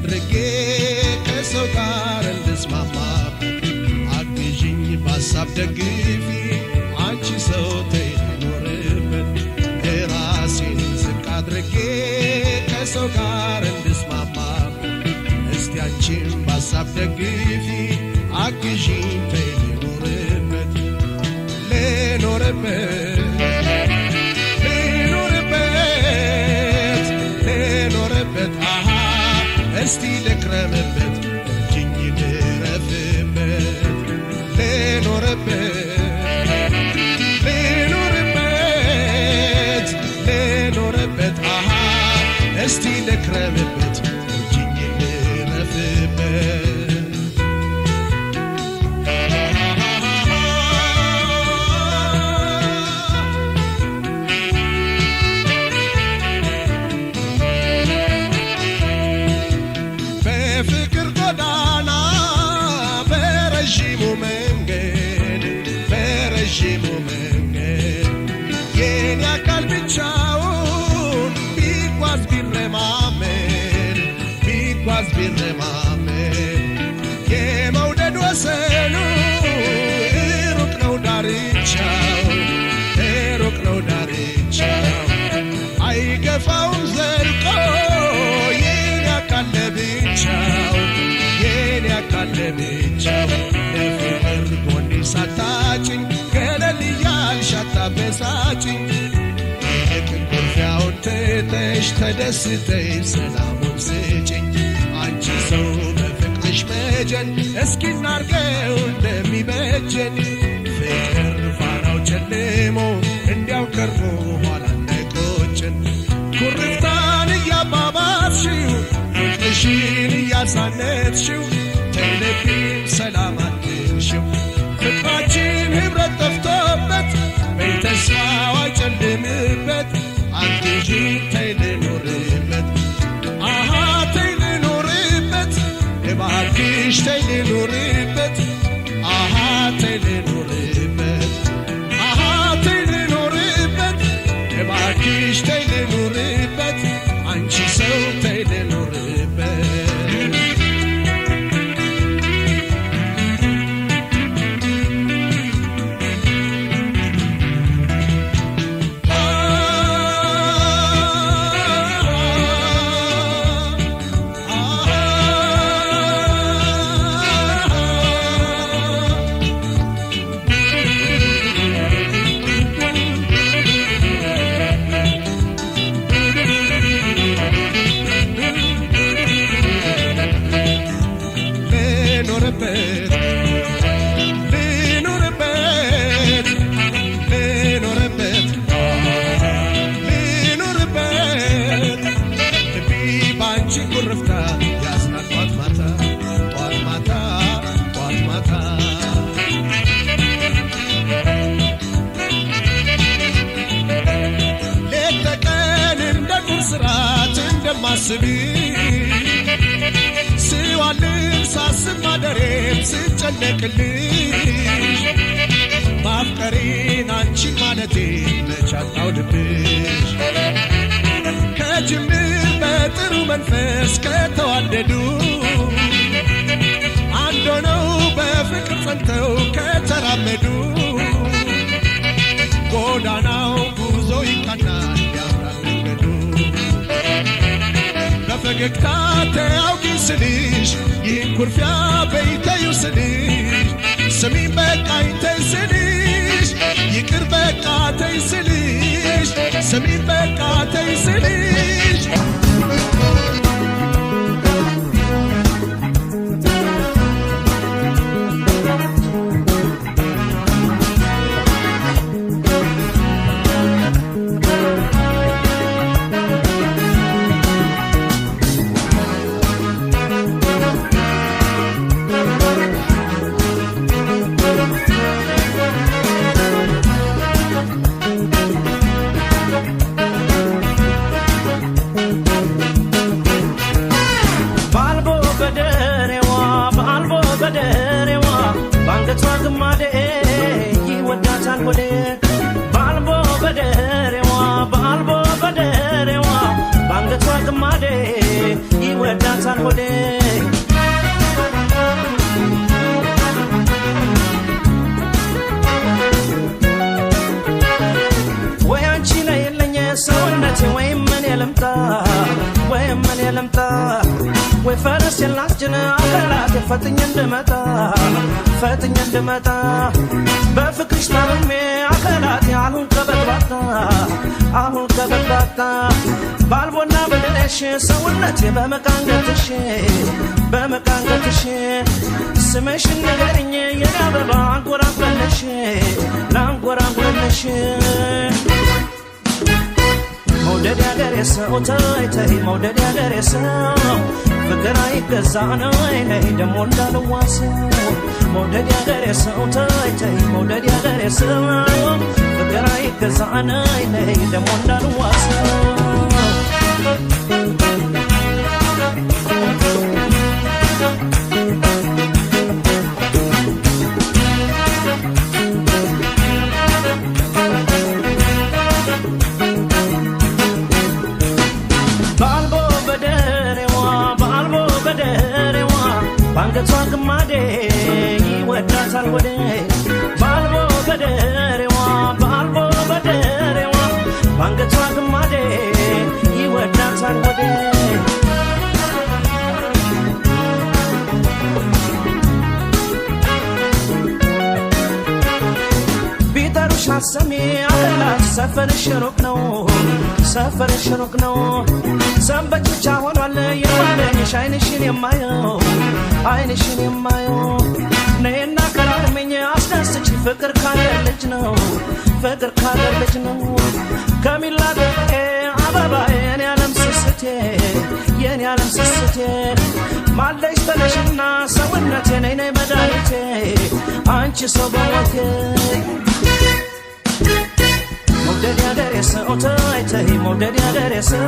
አድርጌ ከሰው ጋር እንድስማማ አግዥኝ በሐሳብ ደግፊ አንቺ ሰው ተይኖርበት ራሴን ዝቅ አድርጌ ከሰው ጋር እንድስማማ እስቲ አንቺም በሐሳብ ደግፊ አግዥኝ ተይኖርበት ልኖርበት እስቲ ልክረምበት እጅኝ ልረፍበት ልኖርበት እስቲ ልክረምበት እጅኝ ልረፍበት በፍቅር ጎዳና በረዥሙ መንገድ የኔ አካል ብቻውን ቢጓዝ ቢረማመድ የመውደድ ወሰኑ ሩቅ ነው ዳርቻው አይገፋውም ዘልቆ የኔ አካል ለብቻው ለፍቅር ጎኔ ሳታጭኝ ገለል እያልሽ አታበሳጭኝ ይልቅ ኩርፊያውን ትተሽ ተደስተሽ ሰላሙን ስጭኝ አንቺ ሰው በፍቅርሽ መጀን እስኪ እናርገው እንደሚበጀን ፍቅር ፋናው ጨልሞ እንዲያው ከርሞ ኋላ እንዳይቆጨን ኩርፍታን እያባባስሽው ፍቅርሽን እያሳነትሽው ተይልብኝ ሰላም አትንሽው ፍቅራችን ኅብረት ጠፍቶበት በተስፋው አይጨልምበት አንቺ ተይልኖርበት ተይልኖርበት እባክሽ ተይልኖርበት ተይልኖርበት እባክሽ ተይልኖርበት አንቺ ሰው ተይልኖርበት ስዋልን ሳስብ ማደሬም ስጨነቅልሽ ማፍቀሬን አንቺን ማለቴ መቻጣው ልብሽ ከጅምር በጥሩ መንፈስ ከተዋደዱ አንድ ሆነው በፍቅር ጸንተው ከተራመዱ ጎዳናው ጉዞ ይቃናል ያምራል መንገዱ በፈገግታ ተያውቂ ስልሽ ይህን ኩርፊያ በይተዩ ስልሽ ስሚኝ በቃኝ ተይ ስልሽ ይቅር በቃ ተይ ስልሽ ስሚኝ በቃ ተይ ስልሽ ይወዳታል ሆዴ ወይ አንቺ ላይ የለኝ ሰውነቴ ወይ ምን የለምታ ወይ ምን የለምታ ወይ ፈረስ የላስጅን አካላት ፈጥኝ እንድመጣ በፍቅርሽ ታምሜ አካላት አሁን ከበባታ ባልቦና በደለሽ ሰውነቴ በመቃንገትሽ ስምሽን ንገሪኝ የኔ አበባ አንጎራጉረልሽ መውደድ ያገሬ ሰው ተይ መውደድ ያገሬ ሰው ፍቅር አይገዛ ነው ነይ ደሞ እንዳልዋሰው መውደድ ያገሬ ሰው ተይ መውደድ ያገሬ ሰው ፍቅር አይገዛ ነው ነይ ደሞ እንዳልዋሰው ባንገቷ ግማዴ ይወዳታል ወዴ ባልቦ በደሬዋ ባንገቷ ግማዴ ይወዳታል ወዴ ቢጠሩሽ አሰሚ አላት ሰፈርሽ ሩቅ ነው ሰንበት ብቻ ሆኗል የማለኝሽ አይንሽን የማየው ነይና ከራርመኝ አስደስች ፍቅር ካገር ልጅ ነው ከሚላገሬ አበባ የኔ ዓለም ስስቴ ማለሽ ተነሽና ሰውነቴ ነይ መድኃኒቴ አንቺ ሰው በሞቴ መውደድ ያገሬ ሰው ተይ መውደድ ያገሬ ሰው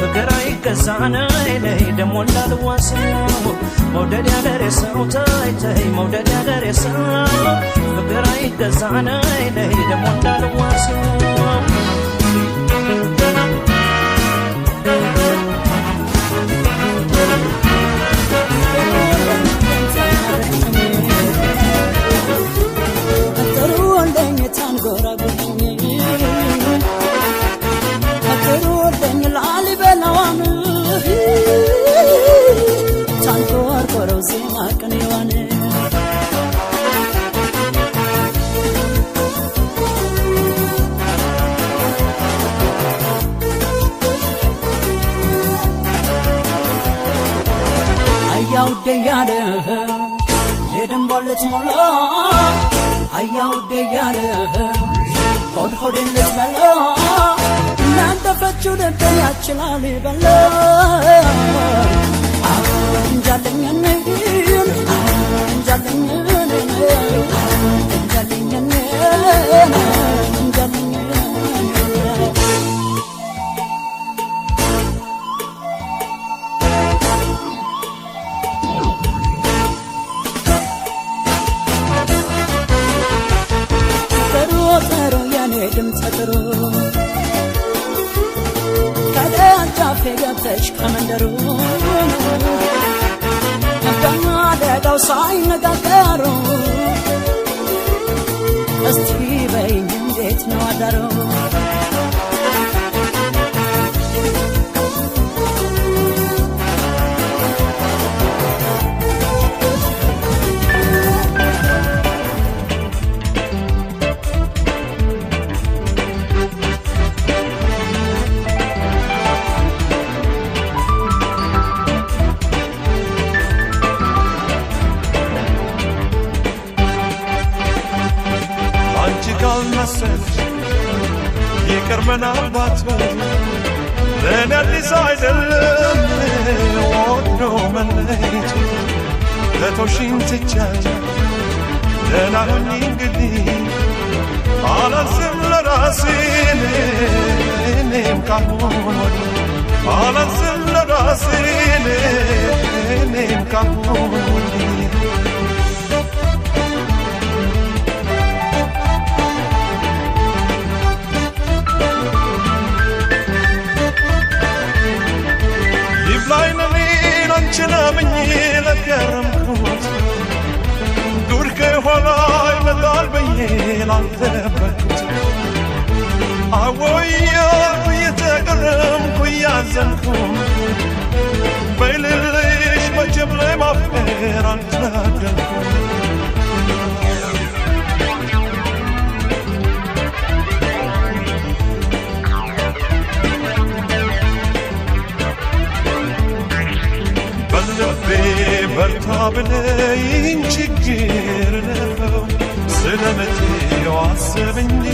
ፍቅር አይገዛ ነይ ደሞ እንዳልዋሰው መውደድ ያገሬ ሰው ተይ መውደድ ያገሬ ሰው ፍቅር አይገዛ ነይ ደሞ እንዳልዋሰው ያለ የደንባለት ሞላ አያውዴ ያለ ሆድን ልትበላ እናንተ ፈቹ ደንተ ያችላል በላ እንጃለኝ ገብተሽ ከመንደሩ ደጋው ሳይነጋገሩ እስቲ በይኝ እንዴት ነው አዳሩ ምናልባት ለኔ አዲስ አይደለም ወዶ መለየት ለቶሽን ትቻለሁ ደህና ሁኚ እንግዲህ አላስብም ለራሴ እኔም ካሁን ወዲህ አላስብም ለራሴ እኔም ካሁን ወዲህ Line ችለምኝ ለገረምኩት ዱር ከኋላ ይመጣል ብዬ ላልጠበቅኩት አወያልኩ እየተገረምኩ እያዘንኩ በልልሽ መቼም ላይ ማፍቀር አልታደልኩም በልቤ በርታ ብለኝ ችግር ነው ስለመቴው አስብ እንጂ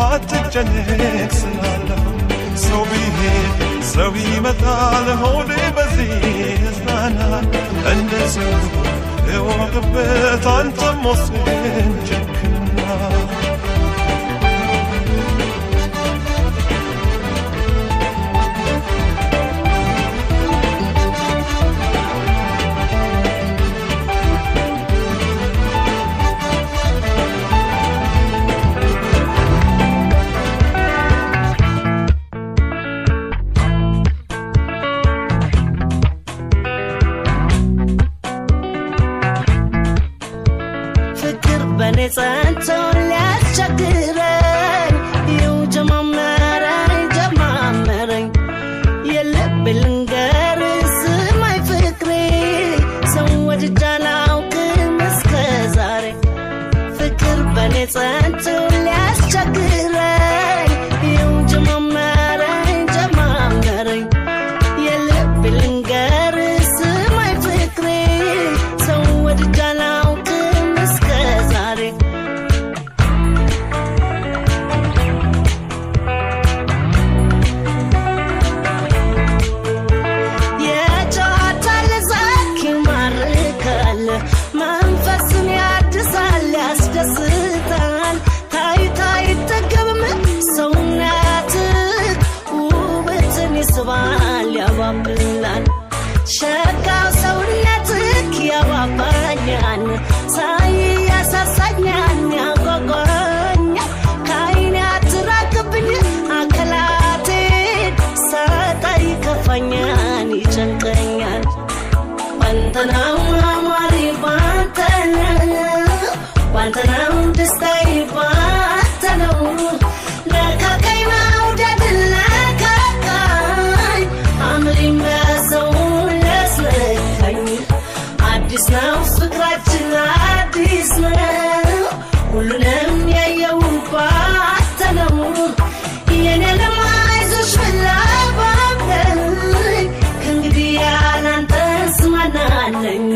አትጨነቅ ስላለሁ ሰው ቢሄድ ሰው ይመጣል ሆዴ በዚህ ያዝናናል እንደ ሰው እወቅበት አንተም ወስን ጨክና ጸንተው ሊያስቸግረኝ ይው ጀማመረኝ የልብ ልንገርህ ስማኝ ፍቅሬ ሰው ወድጄ አላውቅም እስከ ዛሬ ፍቅር በኔ ጸንተው ሊያስቸግረኝ ይው ጀማመረኝ የልብ ልንገርህ ስማኝ ፍቅሬ ሰው ወድጄ አላውቅም እስከ ዛሬ መንፈስን ያድሳል ያስደስታል ታይታይ ተገብም ሰውነትህ ውበትን ይስባል ያባብላል ሸጋው ሰውነትህ ያባባኛል ሳይ ያሳሳኛል ያጓጓኛል ከዓይኔ አትራቅብኝ አካላቴን ሳጣይ ይከፋኛል ይጨንቀኛል ባንተናው አማሪ ባንተናው ደስታዬ ባንተነው ለካካይ መውደድ ለካካይ አምሪም በሰው ለስለካኝ አዲስ ነው ፍቅራችን አዲስ ነው ሁሉንም ያየው ባንተነው የኔ ለማይዞሽ ፍላባብለኝ ከእንግዲህ ያላንተ ስማናለኝ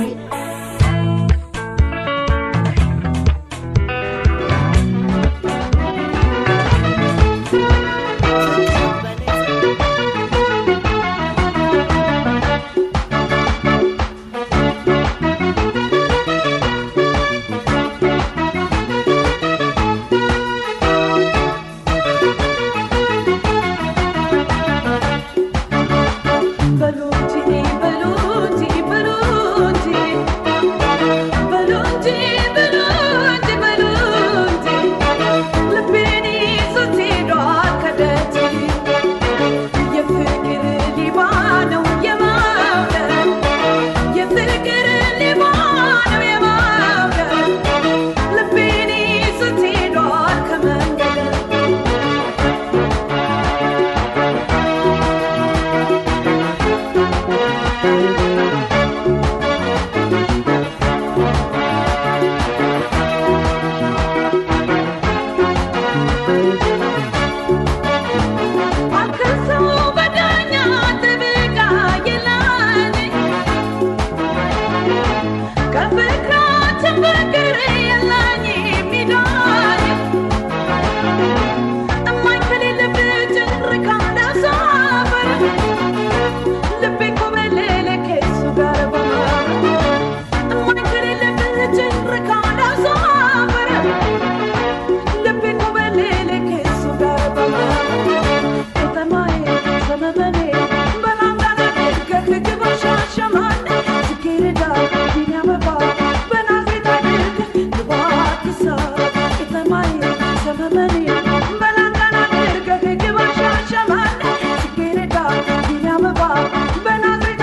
Banana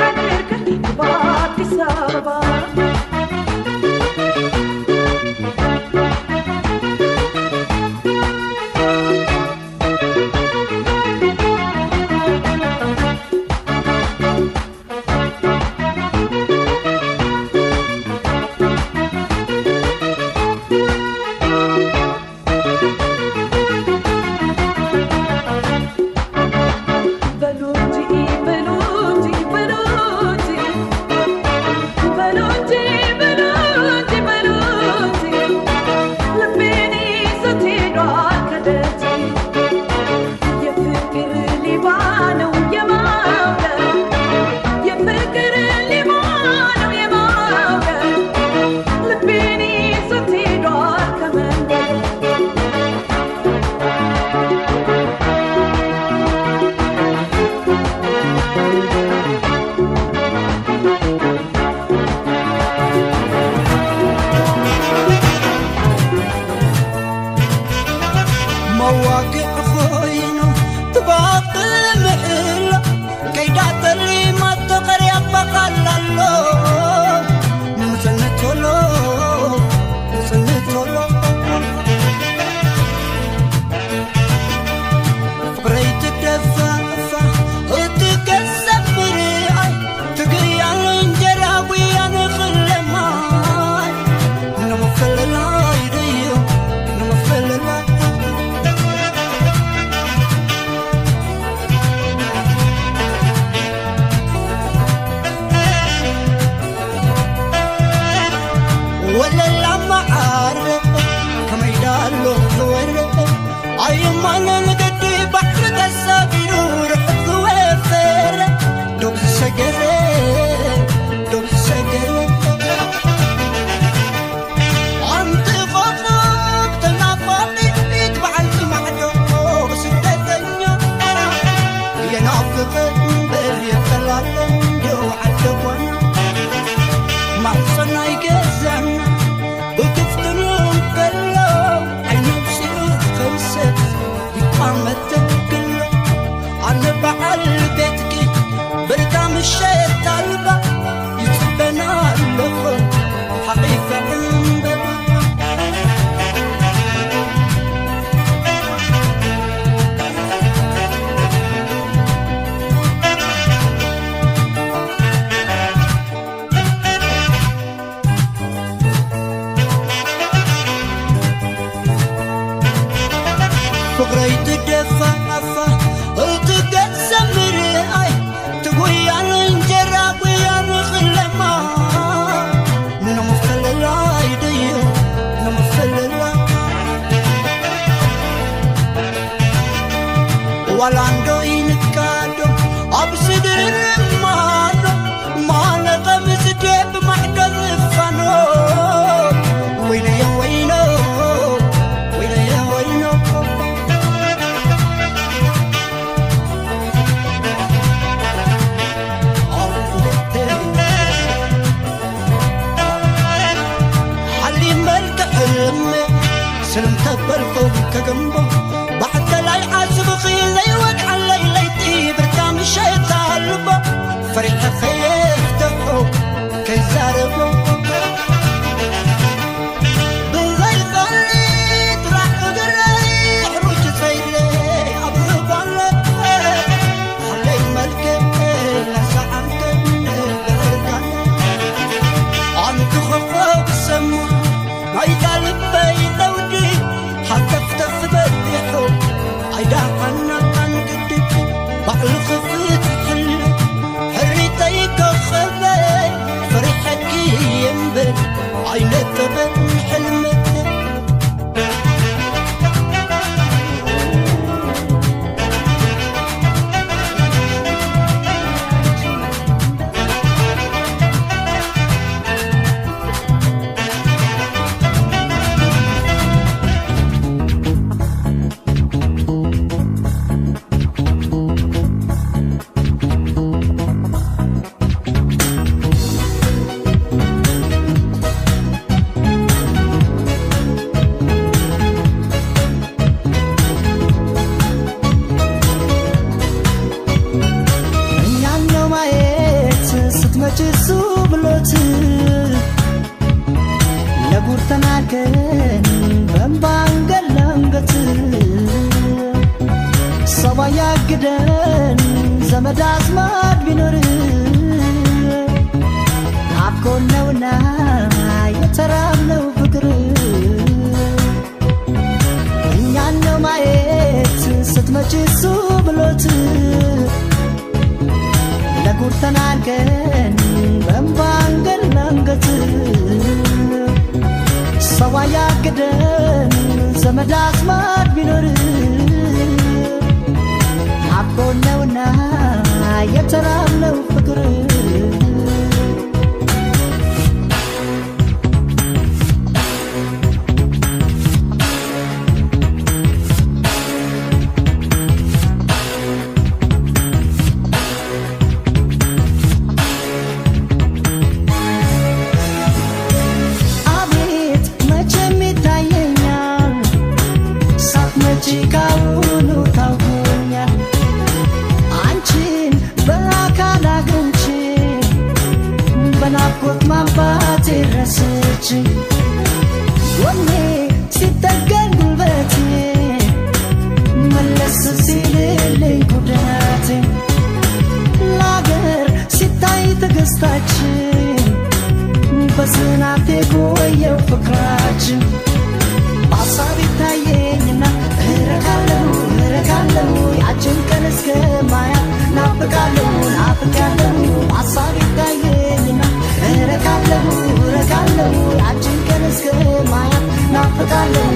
walando inkado absidir mano mala qamsdeb mahdad fano wayna ya wayno حلي ملك حلم سلم تبلكم كجنبه بعد لا يحاسب خيلي وقع ليلتي بركام الشيطان البا فريق خيف تقو كي زاربو بالغي خليت راح قدري حروج سيلي أبغب عليك خلي ملكي لسعنك بغرقان عنك خفاق السماء ما يقلب بيت ودي حتى افتف بديحو عيدا عنا عنقدك بعل خفيت حل حريتيك خذي فريحك ينبل عينك بن حلمك زمد أزمات بنور عبكون لونا يترام لو فكر إنيانو مايت ستمجي سوبلوت لقور تنالكن بمبانجل لنغت سوايا قدن زمد أزمات بنور عبكون لونا يترام لو فكر አቤት መቼም ይታየኛል ሳትመጪ ካሁኑ ታውቁኛል አንቺን በአካል ፍቅራችን ወኔ ሲጠገን ጉልበቴ መለስ ሲልልኝ ጉዳቴ ለአገር ሲታይ ትዕግስታችን በጽናት የቆየው ፍቅራችን በሀሳብ ይታየኝና እረካለሁ ያችን ቀን እስከማያት ናፍቃለሁ በሀሳብ ይታየኝና እረካለሁ ያችን ቀን እስከማያት ናፍቃለሁ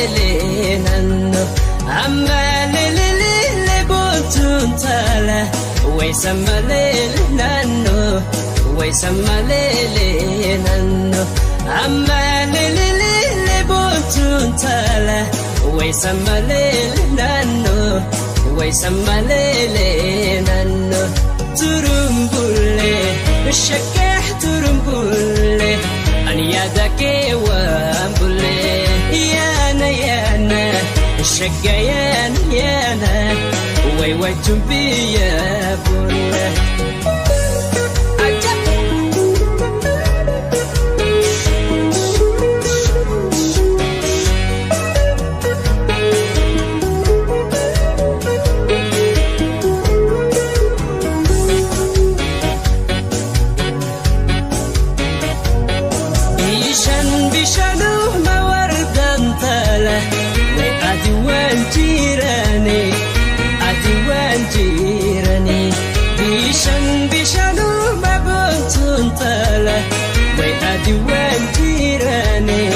ويسمليلنانو أماليلي بوتون تالا ويسمليلنانو ويسمليلنانو أماليلي بوتون تالا ويسمليلنانو ويسمليلنانو ترمبولي الشكاح ترمبولي أنيادك وامبولي يانا الشقيان يانا وي تنبي يا بولي بيشانو ما بنتون تالا ويأدي وانتيراني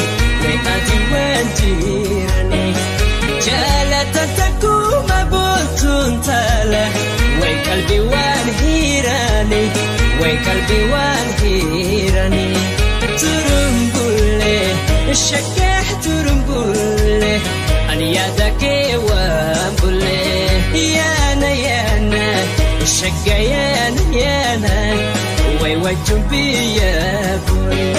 جالة تكو ما بنتون تالا ويقلبي وانهيراني ترمبولي الشكاح ترمبولي أنيادك وامبولي يانا الشقيان يانا وي تنبي يا بولي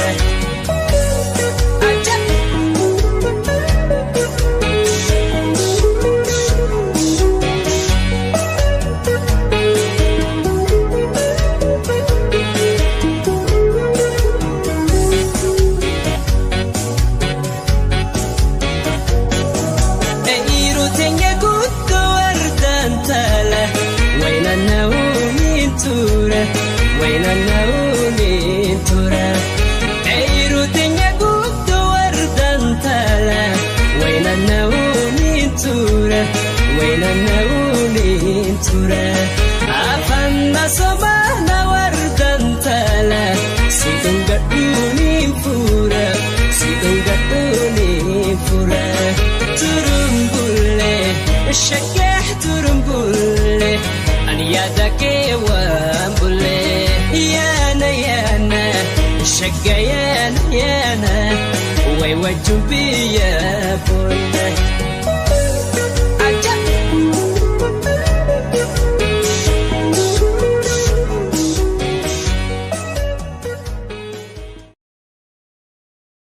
وين النوم ترى عيروتين يقود وردا تلا وين النوم ترى عفنا صبانا وردا تلا سيدن قدوني فورا ترمبولي الشكاح ترمبولي أنيادك وامبولي يانا الشقيان يانا وي تنبي يا بولي